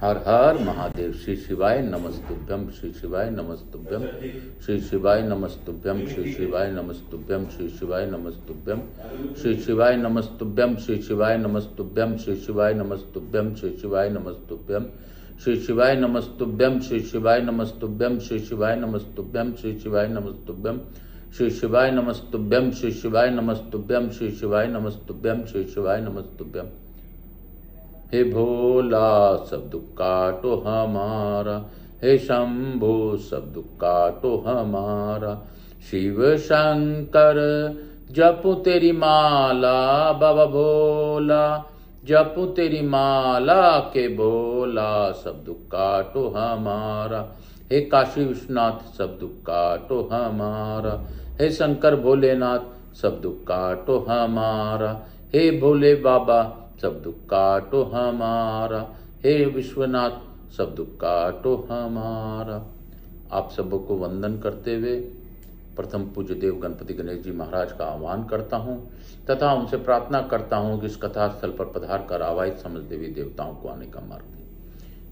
हर हर महादेव। श्री शिवाय नमस्तुभ्यम, श्री शिवाय नमस्तुभ्यम, श्री शिवाय नमस्तुभ्यम, श्री शिवाय नमस्तुभ्यम, श्री शिवाय नमस्तुभ्यम, श्री शिवाय नमस्तुभ्यम, श्री शिवाय नमस्तुभ्यम, श्री शिवाय नमस्तुभ्यम, श्री शिवाय नमस्तुभ्यम, श्री शिवाय नमस्तुभ्यम, श्री शिवाय नमस्तुभ्यम, श्री शिवाय नमस्तुभ्यम, श्री शिवाय नमस्तुभ्यम, श्री शिवाय नमस्तुभ्यम, श्री शिवाय नमस्तुभ्यम, श्री शिवाय नमस्तुभ्यम, श्री शिवाय नमस्तुभ्यम। हे भोला सब दुख काटो हमारा, हे शंभो सब दुख काटो हमारा। शिव शंकर जपू तेरी माला, बाबा भोला जपू तेरी माला के बोला, सब दुख काटो हमारा। हे काशी विश्वनाथ सब दुख काटो हमारा, हे शंकर भोलेनाथ सब दुख काटो हमारा। हे भोले बाबा सब दुख काटो हमारा, हे विश्वनाथ सब दुख काटो हमारा। आप सबको वंदन करते हुए प्रथम पूज्य देव गणपति गणेश जी महाराज का आह्वान करता हूँ तथा उनसे प्रार्थना करता हूँ कि इस कथा स्थल पर पधार कर आवाहित समस्त देवी देवताओं को आने का मार्ग दें।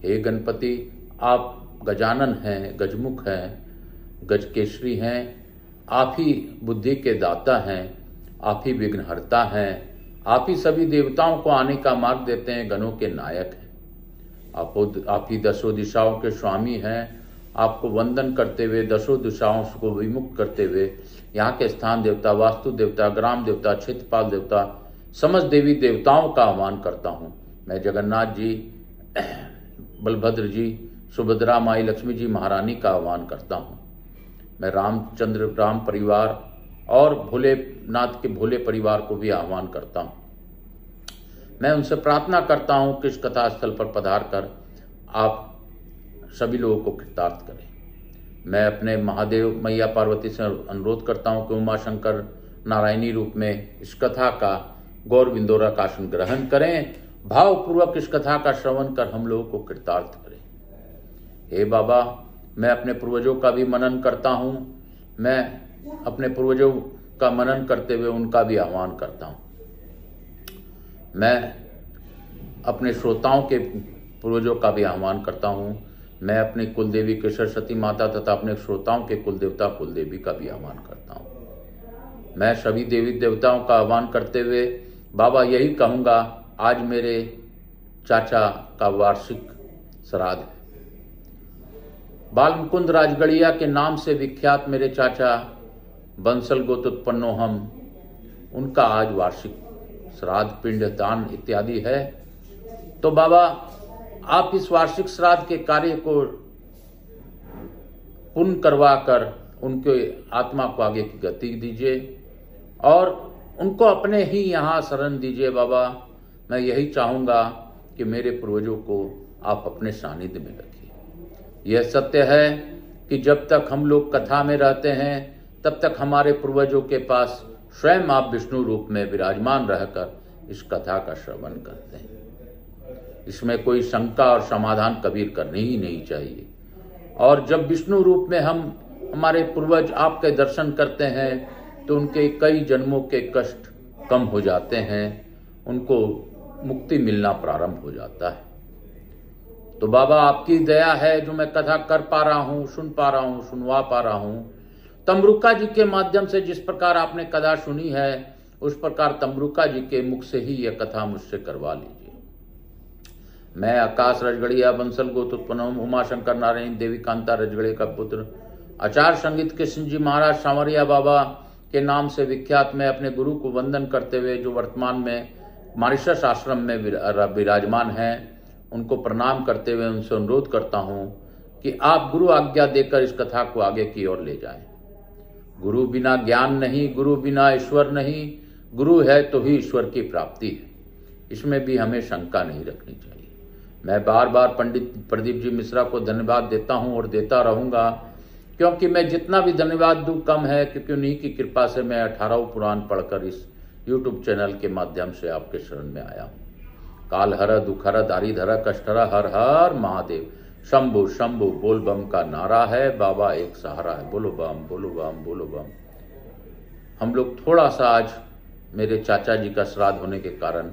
हे गणपति, आप गजानन हैं, गजमुख हैं, गजकेशरी हैं, आप ही बुद्धि के दाता हैं, आप ही विघ्नहर्ता हैं, आप ही सभी देवताओं को आने का मार्ग देते हैं, गणों के नायक हैं। आप ही दसों दिशाओं के स्वामी हैं। आपको वंदन करते हुए दसों दिशाओं को विमुक्त करते हुए यहाँ के स्थान देवता, वास्तु देवता, ग्राम देवता, क्षेत्रपाल देवता, समस्त देवी देवताओं का आह्वान करता हूँ। मैं जगन्नाथ जी, बलभद्र जी, सुभद्रा माई, लक्ष्मी जी महारानी का आह्वान करता हूँ। मैं रामचंद्र, राम परिवार और भोलेनाथ के भोले परिवार को भी आह्वान करता हूँ। मैं उनसे प्रार्थना करता हूँ कि इस कथा स्थल पर पधार कर आप सभी लोगों को कृतार्थ करें। मैं अपने महादेव मैया पार्वती से अनुरोध करता हूँ कि उमा शंकर नारायणी रूप में इस कथा का गौर विंदोरा का आसन ग्रहण करें, भावपूर्वक इस कथा का श्रवण कर हम लोगों को कृतार्थ करें। हे बाबा, मैं अपने पूर्वजों का भी मनन करता हूँ। मैं अपने पूर्वजों का मनन करते हुए उनका भी आह्वान करता हूँ। मैं अपने श्रोताओं के पूर्वजों का भी आह्वान करता हूँ। मैं अपनी कुलदेवी के सरस्वती माता तथा अपने श्रोताओं के कुलदेवता कुलदेवी का भी आह्वान करता हूँ। मैं सभी देवी देवताओं का आह्वान करते हुए बाबा यही कहूँगा, आज मेरे चाचा का वार्षिक श्राद्ध है। बाल मुकुंद राजगढ़िया के नाम से विख्यात मेरे चाचा बंसल गोत्रोत्पन्नो हम, उनका आज वार्षिक श्राद्ध, पिंड दान इत्यादि है। तो बाबा, आप इस वार्षिक श्राद्ध के कार्य को पूर्ण करवा कर उनके आत्मा को आगे की गति दीजिए और उनको अपने ही यहाँ शरण दीजिए। बाबा, मैं यही चाहूँगा कि मेरे पूर्वजों को आप अपने सानिध्य में रखिए। यह सत्य है कि जब तक हम लोग कथा में रहते हैं तब तक हमारे पूर्वजों के पास स्वयं आप विष्णु रूप में विराजमान रहकर इस कथा का श्रवण करते हैं। इसमें कोई शंका और समाधान कभी करनी ही नहीं चाहिए। और जब विष्णु रूप में हमारे पूर्वज आपके दर्शन करते हैं तो उनके कई जन्मों के कष्ट कम हो जाते हैं, उनको मुक्ति मिलना प्रारंभ हो जाता है। तो बाबा, आपकी दया है जो मैं कथा कर पा रहा हूँ, सुन पा रहा हूँ, सुनवा पा रहा हूँ। तमरुका जी के माध्यम से जिस प्रकार आपने कथा सुनी है उस प्रकार तमरुका जी के मुख से ही यह कथा मुझसे करवा लीजिए। मैं आकाश रजगढ़िया, बंसल गोत्रोत्पन्न, उमा शंकर नारायण देवी कांता रजगढ़े का पुत्र, आचार्य संगीत कृष्ण जी महाराज सांवरिया बाबा के नाम से विख्यात, मैं अपने गुरु को वंदन करते हुए जो वर्तमान में मॉरिशस आश्रम में विराजमान हैं, उनको प्रणाम करते हुए उनसे अनुरोध करता हूँ कि आप गुरु आज्ञा देकर इस कथा को आगे की ओर ले जाएं। गुरु बिना ज्ञान नहीं, गुरु बिना ईश्वर नहीं, गुरु है तो ही ईश्वर की प्राप्ति है। इसमें भी हमें शंका नहीं रखनी चाहिए। मैं बार बार पंडित प्रदीप जी मिश्रा को धन्यवाद देता हूं और देता रहूंगा, क्योंकि मैं जितना भी धन्यवाद दूं कम है, क्योंकि उन्हीं की कृपा से मैं 18 पुराण पढ़कर इस YouTube चैनल के माध्यम से आपके शरण में आया हूँ। काल हर, दुख हर, दारिद हर, कष्ट हर, हर हर महादेव, शंभु शंभु बोल बम का नारा है। बाबा एक सहारा है, बोलो बम, बोलो बम, बोलो बम। हम लोग थोड़ा सा आज मेरे चाचा जी का श्राद्ध होने के कारण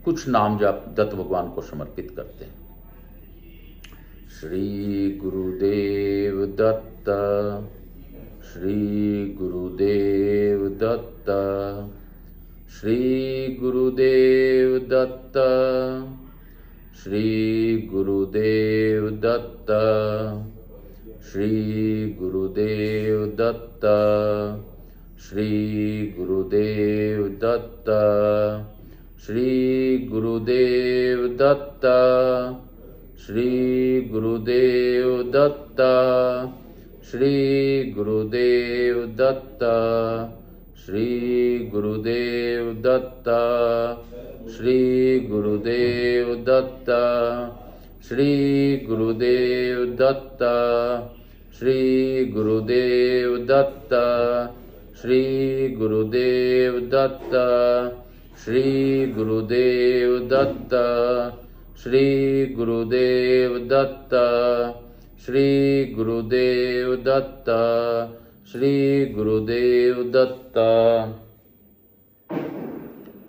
कुछ नाम जप दत्त भगवान को समर्पित करते हैं। श्री गुरुदेव दत्त, श्री गुरुदेव दत्त, श्री गुरुदेव दत्त, श्री गुरुदेव दत्त, श्री गुरुदेव दत्त, श्री गुरुदेव दत्त, श्री गुरुदेव दत्त, श्री गुरुदेव दत्त, श्री गुरुदेव दत्त, श्री गुरुदेव दत्त, श्री गुरुदेव दत्त, श्री गुरुदेव दत्त, श्री गुरुदेव दत्त, श्री गुरुदेव दत्त, श्री गुरुदेव दत्त, श्री गुरुदेव दत्त, श्री गुरुदेव दत्त, श्री गुरुदेव दत्त।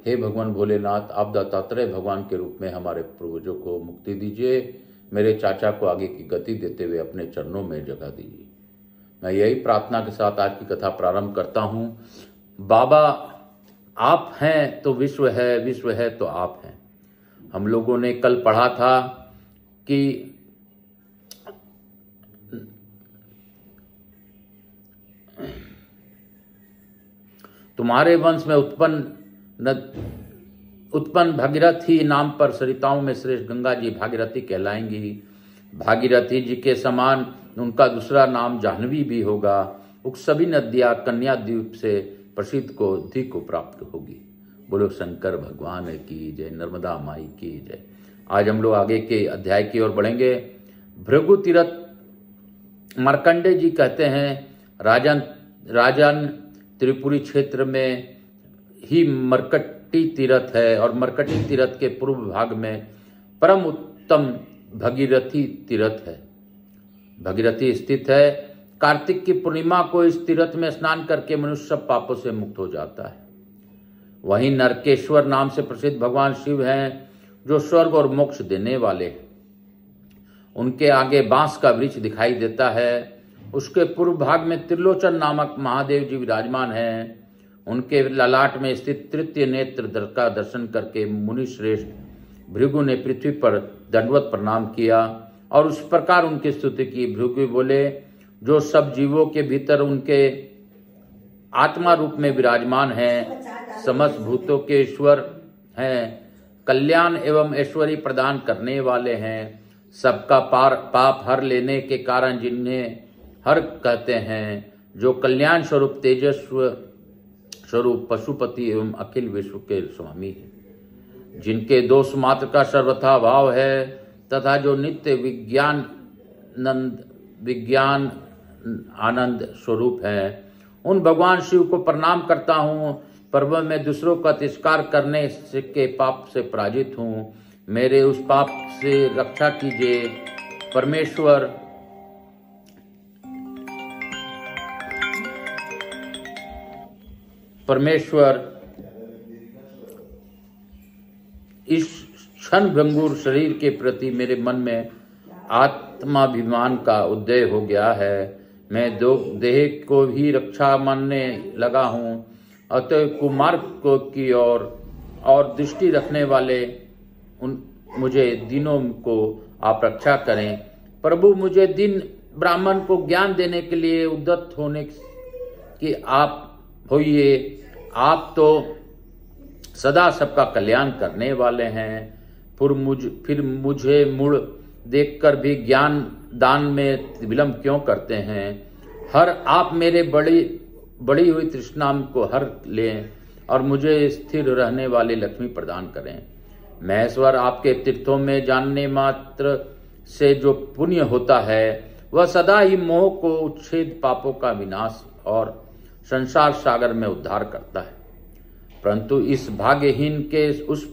हे भगवान भोलेनाथ, आप दत्तात्रेय भगवान के रूप में हमारे पूर्वजों को मुक्ति दीजिए। मेरे चाचा को आगे की गति देते हुए अपने चरणों में जगह दीजिए। मैं यही प्रार्थना के साथ आज की कथा प्रारंभ करता हूँ। बाबा, आप हैं तो विश्व है, विश्व है तो आप हैं। हम लोगों ने कल पढ़ा था कि तुम्हारे वंश में उत्पन्न भागीरथी नाम पर सरिताओं में श्रेष्ठ गंगा जी भागीरथी कहलाएंगी। भागीरथी जी के समान उनका दूसरा नाम जाह्नवी भी होगा। उक्त सभी नदियां कन्या द्वीप से प्रसिद्ध को धी को प्राप्त होगी। बोलो शंकर भगवान की जय, नर्मदा माई की जय। आज हम लोग आगे के अध्याय की ओर बढ़ेंगे। भृगु तीर्थ मार्कंडे जी कहते हैं राजन त्रिपुरी क्षेत्र में ही मरकटी तीर्थ है और मरकटी तीर्थ के पूर्व भाग में परम उत्तम भगीरथी तीर्थ है। भगीरथी स्थित है। कार्तिक की पूर्णिमा को इस तीर्थ में स्नान करके मनुष्य सब पापों से मुक्त हो जाता है। वहीं नरकेश्वर नाम से प्रसिद्ध भगवान शिव हैं, जो स्वर्ग और मोक्ष देने वाले हैं। उनके आगे बांस का वृक्ष दिखाई देता है। उसके पूर्व भाग में त्रिलोचन नामक महादेव जी विराजमान हैं। उनके ललाट में स्थित तृतीय नेत्र का दर्शन करके मुनि श्रेष्ठ भृगु ने पृथ्वी पर दंडवत प्रणाम किया और उस प्रकार उनकी स्तुति की। भृगु बोले, जो सब जीवों के भीतर उनके आत्मा रूप में विराजमान हैं, समस्त भूतों के ईश्वर हैं, कल्याण एवं ऐश्वर्य प्रदान करने वाले हैं, सबका पाप हर लेने के कारण जिन्हें हर कहते हैं, जो कल्याण स्वरूप तेजस्व स्वरूप पशुपति एवं अखिल विश्व के स्वामी है, जिनके दोष मात्र का सर्वथा भाव है तथा जो नित्य विज्ञान आनंद स्वरूप है, उन भगवान शिव को प्रणाम करता हूँ। पर्व में दूसरों का तिरस्कार करने के पाप से पराजित हूँ। मेरे उस पाप से रक्षा कीजिए परमेश्वर। इस क्षण भंगुर शरीर के प्रति मेरे मन में आत्माभिमान का उदय हो गया है। मैं देह को ही रक्षा मानने लगा हूँ। अतः कुमार्ग को की और दृष्टि रखने वाले मुझे दिनों को आप रक्षा करें। प्रभु, मुझे दिन ब्राह्मण को ज्ञान देने के लिए उद्यत होने की आप होइए। आप तो सदा सबका कल्याण करने वाले हैं। फिर मुझे मुड़ देखकर भी ज्ञान दान में विलंब क्यों करते हैं? आप मेरे बड़ी हुई तृष्णा को हर लें और मुझे स्थिर रहने वाली लक्ष्मी प्रदान करें। महेश्वर, आपके तीर्थों में जानने मात्र से जो पुण्य होता है वह सदा ही मोह को उच्छेद, पापों का विनाश और संसार सागर में उद्धार करता है। परंतु इस भाग्यहीन के उस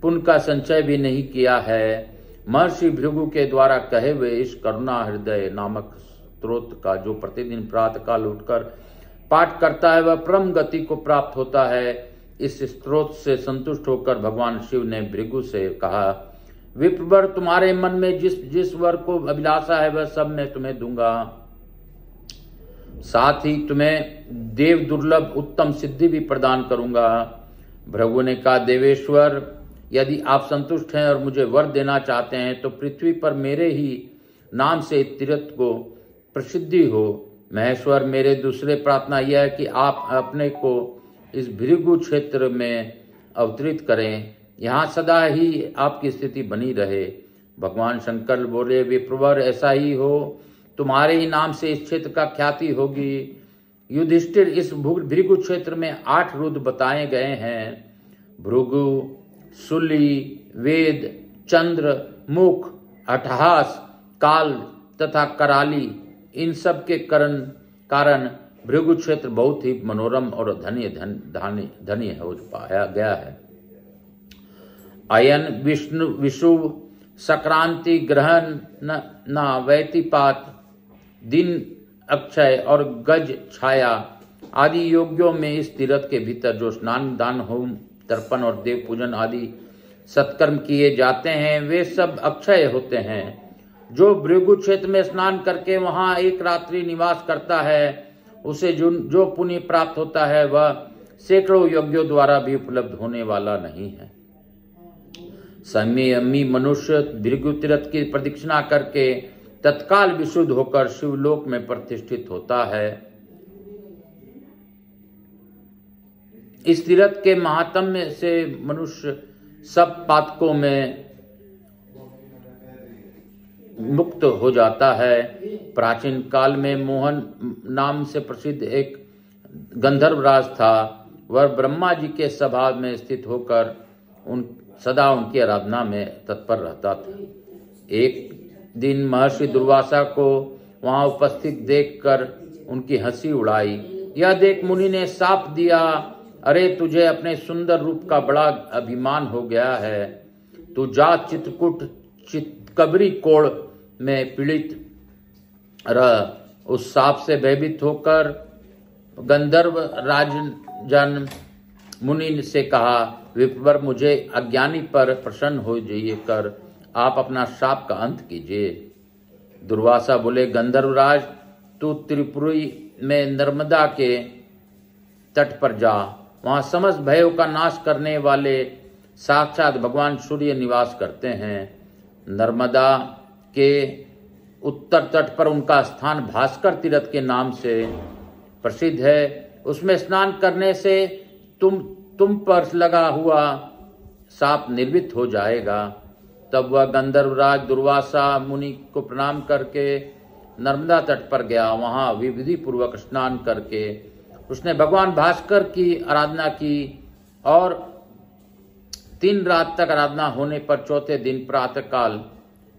पुण्य का संचय भी नहीं किया है। महर्षि भृगु के द्वारा कहे हुए इस करुणा हृदय नामक स्त्रोत का जो प्रतिदिन प्रातःकाल उठकर पाठ करता है वह परम गति को प्राप्त होता है। इस स्त्रोत से संतुष्ट होकर भगवान शिव ने भृगु से कहा, विप्रवर, तुम्हारे मन में जिस वर को अभिलाषा है वह सब मैं तुम्हें दूंगा। साथ ही तुम्हें देव दुर्लभ उत्तम सिद्धि भी प्रदान करूंगा। भृगु ने कहा, देवेश्वर, यदि आप संतुष्ट हैं और मुझे वर देना चाहते हैं तो पृथ्वी पर मेरे ही नाम से तीर्थ को प्रसिद्धि हो। महेश्वर, मेरे दूसरे प्रार्थना यह है कि आप अपने को इस भृगु क्षेत्र में अवतरित करें, यहाँ सदा ही आपकी स्थिति बनी रहे। भगवान शंकर बोले, विप्रवर, ऐसा ही हो, तुम्हारे ही नाम से इस क्षेत्र का ख्याति होगी। युधिष्ठिर, इस भृगु क्षेत्र में 8 रुद्र बताए गए हैं। भृगु, शूली, वेद, चंद्र, मुख, अट्टहास, काल तथा कराली, इन सब के कारण भृगु क्षेत्र बहुत ही मनोरम और धन्य हो पाया गया है। अयन, विष्णु, विषुव, संक्रांति, ग्रहण, न वैतिपात, दिन अक्षय और गज छाया आदि योग्यों में इस तीर्थ के भीतर जो स्नान, दान, होम, तर्पण और देव पूजन आदि सत्कर्म किए जाते हैं वे सब अक्षय होते हैं। जो भृगु क्षेत्र में स्नान करके वहां एक रात्रि निवास करता है उसे जो पुण्य प्राप्त होता है वह सैकड़ों यज्ञों द्वारा भी उपलब्ध होने वाला नहीं है। संयमी मनुष्य भृगु तीर्थ की प्रदक्षिणा करके तत्काल विशुद्ध होकर शिवलोक में प्रतिष्ठित होता है। इस तीर्थ के महात्म्य से मनुष्य सब पातकों में मुक्त हो जाता है। प्राचीन काल में मोहन नाम से प्रसिद्ध एक गंधर्वराज था। वह ब्रह्मा जी के सभा में स्थित होकर सदा उनकी आराधना में तत्पर रहता था। एक दिन महर्षि दुर्वासा को वहां उपस्थित देखकर उनकी हंसी उड़ाई। यह देख मुनि ने शाप दिया, अरे तुझे अपने सुंदर रूप का बड़ा अभिमान हो गया है, तू जा चित्रकूट चितकबरी कोड़ में पीड़ित रह। उस शाप से भयभीत होकर गंधर्व राजन मुनि से कहा, विप्रवर, मुझे अज्ञानी पर प्रसन्न हो जाइए कर आप अपना शाप का अंत कीजिए। दुर्वासा बोले, गंधर्वराज, तू त्रिपुरी में नर्मदा के तट पर जा, वहां समस्त भयों का नाश करने वाले साक्षात भगवान सूर्य निवास करते हैं। नर्मदा के उत्तर तट पर उनका स्थान भास्कर तीर्थ के नाम से प्रसिद्ध है। उसमें स्नान करने से तुम पर लगा हुआ साप निर्वित हो जाएगा। तब वह गंधर्वराज दुर्वासा मुनि को प्रणाम करके नर्मदा तट पर गया। वहां विधि पूर्वक स्नान करके उसने भगवान भास्कर की आराधना की और 3 रात तक आराधना होने पर चौथे दिन प्रातःकाल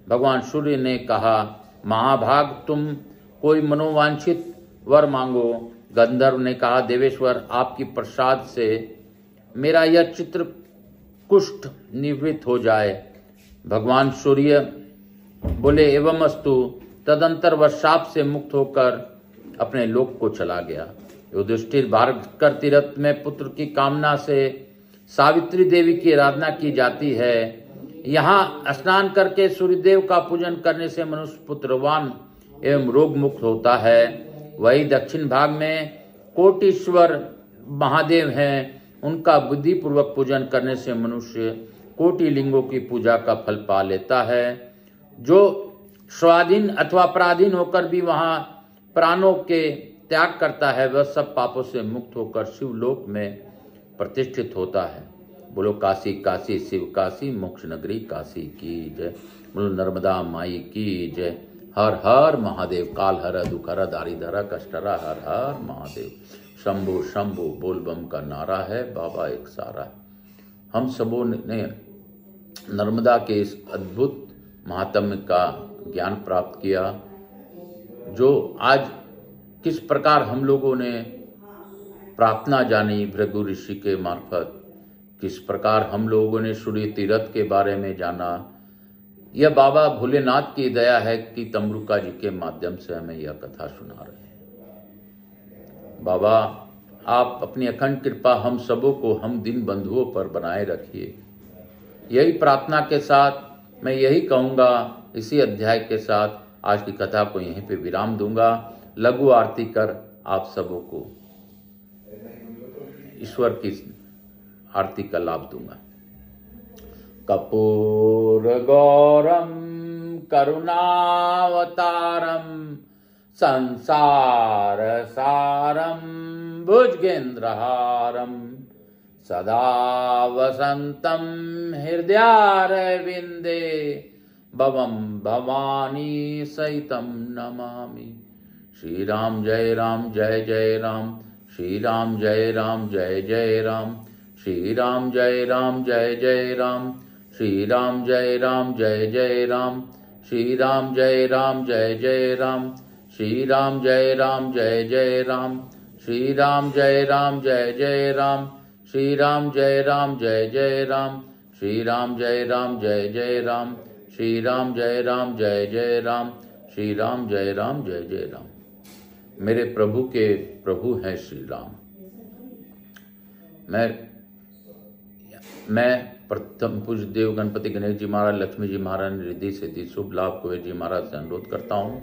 भगवान सूर्य ने कहा, महाभाग, तुम कोई मनोवांछित वर मांगो। गंधर्व ने कहा, देवेश्वर, आपकी प्रसाद से मेरा यह चित्र कुष्ठ निवृत्त हो जाए। भगवान सूर्य बोले, एवं अस्तु। तदंतर वह शाप से मुक्त होकर अपने लोक को चला गया। युधिष्ठिर, भास्कर तीर्थ में पुत्र की कामना से सावित्री देवी की आराधना की जाती है। यहाँ स्नान करके सूर्यदेव का पूजन करने से मनुष्य पुत्रवान एवं रोग मुक्त होता है। वही दक्षिण भाग में कोटीश्वर महादेव हैं, उनका बुद्धि पूर्वक पूजन करने से मनुष्य कोटि लिंगों की पूजा का फल पा लेता है। जो स्वाधीन अथवा पराधीन होकर भी वहां प्राणों के त्याग करता है वह सब पापों से मुक्त होकर शिवलोक में प्रतिष्ठित होता है। बोलो काशी काशी शिव काशी, मोक्ष नगरी काशी की जय। बोलो नर्मदा माई की जय। हर हर महादेव। काल हर दुख हर दारिद्र कष्टरा, हर हर महादेव। शंभु शंभु बोल बम का नारा है, बाबा एक सारा। हम सबों ने नर्मदा के इस अद्भुत महात्म्य का ज्ञान प्राप्त किया। जो आज किस प्रकार हम लोगों ने प्रार्थना जानी भृगु ऋषि के मार्फत, किस प्रकार हम लोगों ने सूर्य तीर्थ के बारे में जाना, यह बाबा भोलेनाथ की दया है कि तमरुका जी के माध्यम से हमें यह कथा सुना रहे हैं। बाबा, आप अपनी अखंड कृपा हम सबों को हम दिन बंधुओं पर बनाए रखिए। यही प्रार्थना के साथ मैं यही कहूँगा, इसी अध्याय के साथ आज की कथा को यहीं पे विराम दूंगा। लघु आरती कर आप सबों को ईश्वर की आरती का लाभ दूंगा। कपूर गौरम करुणावतारम संसार सारम भुजगेन्द्रहारम सदा वसंतम हृदयारविंदे भवम भवानी सहितम नमामि। श्री राम जय राम जय जय राम, श्री राम जय राम जय जय राम, श्री राम जय राम जय जय राम, श्री राम जय राम जय जय राम, श्री राम जय राम जय जय राम, श्री राम जय राम जय जय राम, श्री राम जय राम जय जय राम, श्री राम जय राम जय जय राम, श्री राम जय राम जय जय राम, श्री राम जय राम जय जय राम, श्री राम जय राम जय जय राम। मेरे प्रभु के प्रभु हैं श्री राम। मैं प्रथम पूज्य देव गणपति गणेश जी महाराज, लक्ष्मी जी महाराज, रिद्धि सिद्धि शुभ लाभ कुबेर जी महाराज से अनुरोध करता हूँ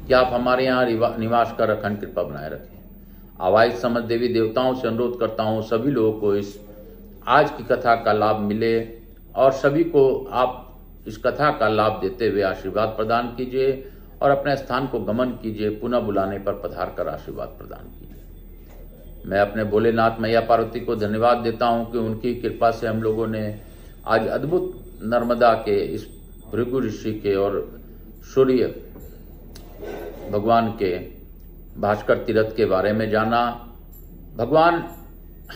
कि आप हमारे यहाँ निवास कर अखंड कृपा बनाए रखें। आवाज समझ देवी देवताओं से अनुरोध करता हूँ सभी लोगों को इस आज की कथा का लाभ मिले और सभी को आप इस कथा का लाभ देते हुए आशीर्वाद प्रदान कीजिए और अपने स्थान को गमन कीजिए। पुनः बुलाने पर पधार कर आशीर्वाद प्रदान कीजिए। मैं अपने भोलेनाथ मैया पार्वती को धन्यवाद देता हूं कि उनकी कृपा से हम लोगों ने आज अद्भुत नर्मदा के इस भृगु ऋषि के और सूर्य भगवान के भास्कर तीर्थ के बारे में जाना। भगवान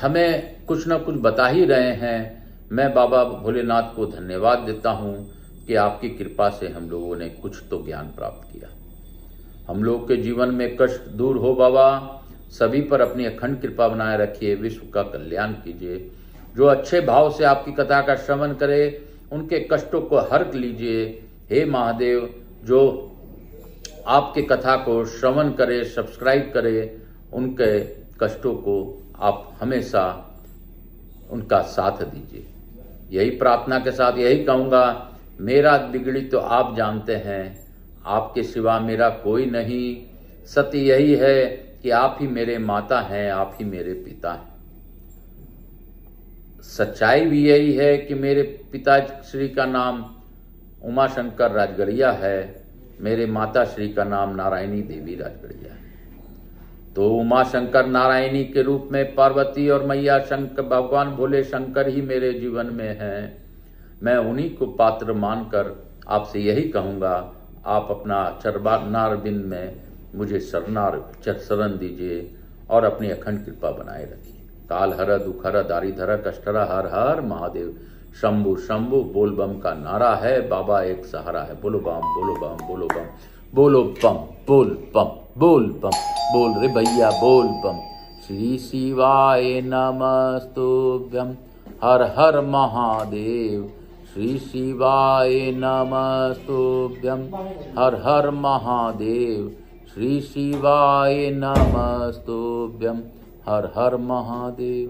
हमें कुछ न कुछ बता ही रहे हैं। मैं बाबा भोलेनाथ को धन्यवाद देता हूं कि आपकी कृपा से हम लोगों ने कुछ तो ज्ञान प्राप्त किया। हम लोग के जीवन में कष्ट दूर हो बाबा, सभी पर अपनी अखंड कृपा बनाए रखिए, विश्व का कल्याण कीजिए। जो अच्छे भाव से आपकी कथा का श्रवण करे उनके कष्टों को हर लीजिए। हे महादेव, जो आपके कथा को श्रवण करे, सब्सक्राइब करे, उनके कष्टों को आप हमेशा उनका साथ दीजिए। यही प्रार्थना के साथ यही कहूँगा, मेरा बिगड़ी तो आप जानते हैं, आपके सिवा मेरा कोई नहीं। सत्य यही है कि आप ही मेरे माता हैं, आप ही मेरे पिता हैं। सच्चाई भी यही है कि मेरे पिता श्री का नाम उमाशंकर राजगढ़िया है, मेरे माता श्री का नाम नारायणी देवी राजगढ़िया है। तो उमाशंकर नारायणी के रूप में पार्वती और मैया शंकर, भगवान भोले शंकर ही मेरे जीवन में हैं। मैं उन्हीं को पात्र मानकर आपसे यही कहूँगा, आप अपना चरणारविंद में मुझे शरण दीजिए और अपनी अखंड कृपा बनाए रखिए। काल हर दुख हर दारिधर कष्टहर हर हर महादेव शंभु शंभु बोल बम का नारा है, बाबा एक सहारा है। बोलो बम बोलो बम बोलो बम बोलो बम बोल बम बोल बम बोल रे भैया बोल बम। श्री शिवाय नमस्तुभ्यं हर हर महादेव। श्री शिवाय नमस्तुभ्यं हर हर महादेव। श्री शिवाय नमस्तुभ्यं हर हर महादेव।